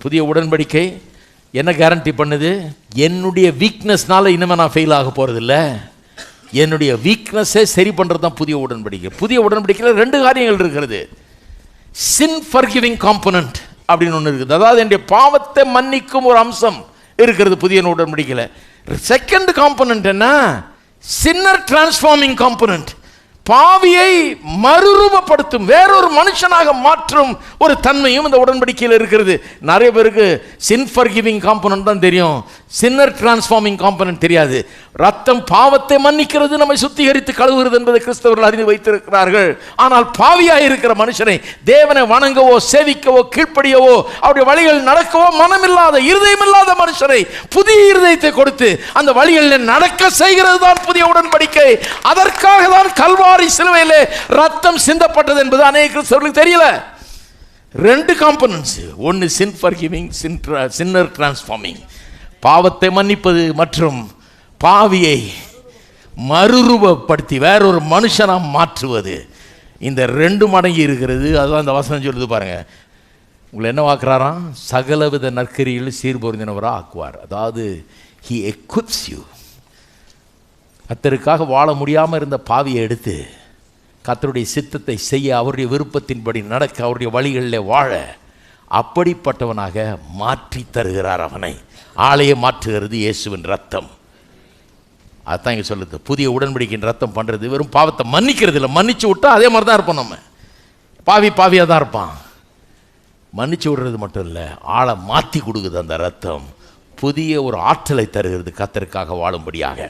புதிய உடன்படிக்கை என்ன கேரண்டி பண்ணுது? என்னுடைய வீக்னஸ்னால இனிமே நான் ஃபெயில் ஆக போறதில்லை. என்னுடைய வீக்னஸை சரி பண்ணுறது தான் புதிய உடன்படிக்கை. புதிய உடன்படிக்கையில் ரெண்டு காரியங்கள் இருக்கிறது. சின் ஃபர்கிவிங் காம்பனன்ட் அப்படின்னு ஒன்று இருக்குது. அதாவது என்னுடைய பாவத்தை மன்னிக்கும் ஒரு அம்சம் இருக்கிறது புதிய உடன்படிக்கையில். செகண்ட் காம்பனன்ட் என்ன? சின்னர் டிரான்ஸ்ஃபார்மிங் காம்பனன்ட். பாவியை மறுரூபப்படுத்தும், வேறொரு மனுஷனாக மாற்றும் ஒரு தன்மையும் இந்த உடன்படிக்கையில் இருக்கிறது. நிறைய பேருக்கு சின் ஃபர்கிவிங் காம்பனன்ட் தான் தெரியும், சின்னர் டிரான்ஸ்ஃபார்மிங் காம்பனன்ட் தெரியாது. ரத்தம் பாவத்தை மன்னிக்கிறது, நம்மை சுத்திகரித்து கழுவுகிறது என்பதை கிறிஸ்தவர்கள் அறிந்து வைத்திருக்கிறார்கள். ஆனால் பாவியாக இருக்கிற மனுஷனை தேவனை வணங்கவோ சேவிக்கவோ கீழ்ப்படியவோ அவருடைய வழிகள் நடக்கவோ மனமில்லாத இருதயமில்லாத மனுஷனை புதிய இருதயத்தை கொடுத்து அந்த வழிகளில் நடக்க செய்கிறது தான் புதிய உடன்படிக்கை. அதற்காக தான் கல்வாரி சிலுவையிலே ரத்தம் சிந்தப்பட்டது என்பது அநேக கிறிஸ்தவர்களுக்கு தெரியல. ரெண்டு காம்பனன்ட்ஸ், ஒன்று சின் ஃபர்கிவிங், சின்னர் டிரான்ஸ்ஃபார்மிங், பாவத்தை மன்னிப்பது மற்றும் பாவியை மறுரூபப்படுத்தி வேறொரு மனுஷனாக மாற்றுவது. இந்த ரெண்டு மடங்கு இருக்கிறது. அதுதான் இந்த வசனம் சொல்லுது பாருங்க. உங்களை என்ன வாக்குறாராம்? சகலவித நற்கரியில் சீர்பொருந்தினவராக ஆக்குவார். அதாவது he equips you. கர்த்தருக்காக வாழ முடியாமல் இருந்த பாவியை எடுத்து கர்த்தருடைய சித்தத்தை செய்ய, அவருடைய விருப்பத்தின்படி நடக்க, அவருடைய வழிகளில் வாழ அப்படிப்பட்டவனாக மாற்றி தருகிறார். அவனை ஆளையை மாற்றுகிறது இயேசுவின் ரத்தம். அதுதான் இங்கே சொல்லுது. புதிய உடன்படிக்கையின் ரத்தம் பண்ணுறது வெறும் பாவத்தை மன்னிக்கிறது இல்லை. மன்னிச்சு விட்டா அதே மாதிரி தான் இருப்போம். நம்ம பாவியாக தான் இருப்பான். மன்னிச்சு விடுறது மட்டும் இல்லை, ஆளை மாற்றி கொடுக்குது அந்த ரத்தம். புதிய ஒரு ஆற்றலை தருகிறது கர்த்தருக்காக வாழும்படியாக.